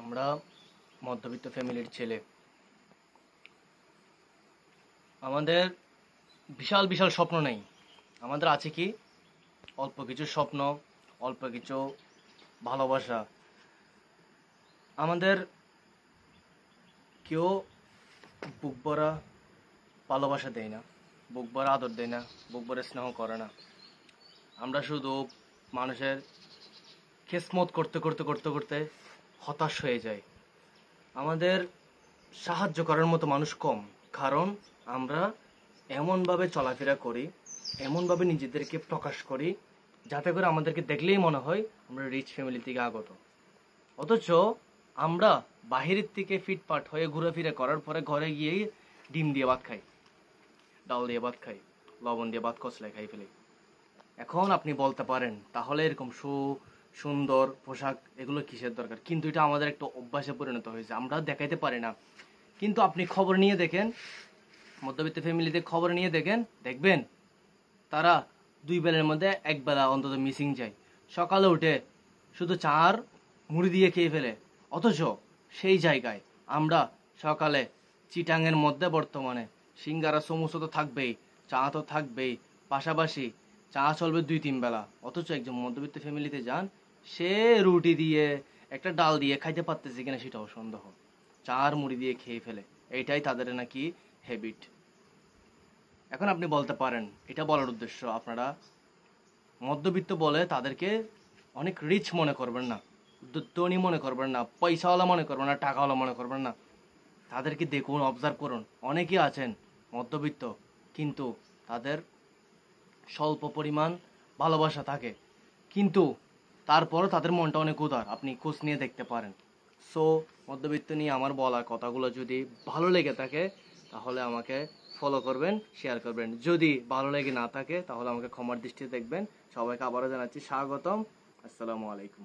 আমরা মধ্যবিত্ত ফ্যামিলির ছেলে। আমাদের বিশাল বিশাল স্বপ্ন নেই। আমাদের আছে কি অল্প কিছু স্বপ্ন, অল্প কিছু ভালোবাসা। আমাদের কেউ বুক ভরা ভালোবাসা দেয় না, বুক ভরা আদর দেয় না, বুক ভরা স্নেহ করে না। আমরা শুধু মানুষের খেসমত করতে করতে করতে করতে হতাশ হয়ে যাই। আমাদের সাহায্য করার মতো মানুষ কম, কারণ আমরা এমনভাবে চলাফেরা করি, এমনভাবে নিজেদেরকে প্রকাশ করি যাতে করে আমাদেরকে দেখলেই মনে হয় আমরা রিচ ফ্যামিলি থেকে আগত। অথচ আমরা বাহিরের থেকে ফিটফাট হয়ে ঘোরাফেরা করার পরে ঘরে গিয়েই ডিম দিয়ে ভাত খাই, ডাল দিয়ে ভাত খাই, লবণ দিয়ে ভাত কচলায় খাই ফেলি। এখন আপনি বলতে পারেন তাহলে এরকম সুন্দর পোশাক এগুলো কিসের দরকার, কিন্তু এটা আমাদের একটা অভ্যাসে পরিণত হয়েছে, আমরা দেখাইতে পারি না। কিন্তু আপনি খবর নিয়ে দেখেন, মধ্যবিত্ত ফ্যামিলিতে খবর নিয়ে দেখেন, দেখবেন তারা 2 বেলার মধ্যে 1 বেলা অন্তত মিসিং যায়। সকালে উঠে শুধু চা আর মুড়ি দিয়ে খেয়ে ফেলে। অথচ সেই জায়গায় আমরা সকালে চিটাঙের মধ্যে বর্তমানে সিঙ্গারা সমোসা তো থাকবেই, চা তো থাকবেই, পাশাপাশি চা চলবে 2-3 বেলা। অথচ একজন মধ্যবিত্ত ফ্যামিলিতে যান, সে রুটি দিয়ে একটা ডাল দিয়ে খাইতে পারতেছে কিনা সেটাও সন্দেহ, চা আর মুড়ি দিয়ে খেয়ে ফেলে। এইটাই তাদের নাকি হ্যাবিট। এখন আপনি বলতে পারেন, এটা বলার উদ্দেশ্য আপনারা মধ্যবিত্ত বলে তাদেরকে অনেক রিচ মনে করবেন না, ধনী মনে করবেন না, পয়সাওয়ালা মনে করবেন না, টাকাওয়ালা মনে করবেন না। তাদেরকে দেখুন, অবজার্ভ করুন, অনেকেই আছেন মধ্যবিত্ত কিন্তু তাদের স্বল্প পরিমাণ ভালোবাসা থাকে, কিন্তু তারপরও তাদের মনটা অনেক উদার, আপনি খোঁজ নিয়ে দেখতে পারেন। সো মধ্যবিত্ত নিয়ে আমার বলা কথাগুলো যদি ভালো লেগে থাকে তাহলে আমাকে ফলো করবেন, শেয়ার করবেন। যদি ভালো লেগে না থাকে তাহলে আমাকে ক্ষমার দৃষ্টিতে দেখবেন। সবাইকে আবারও জানাচ্ছি স্বাগতম। আসসালামু আলাইকুম।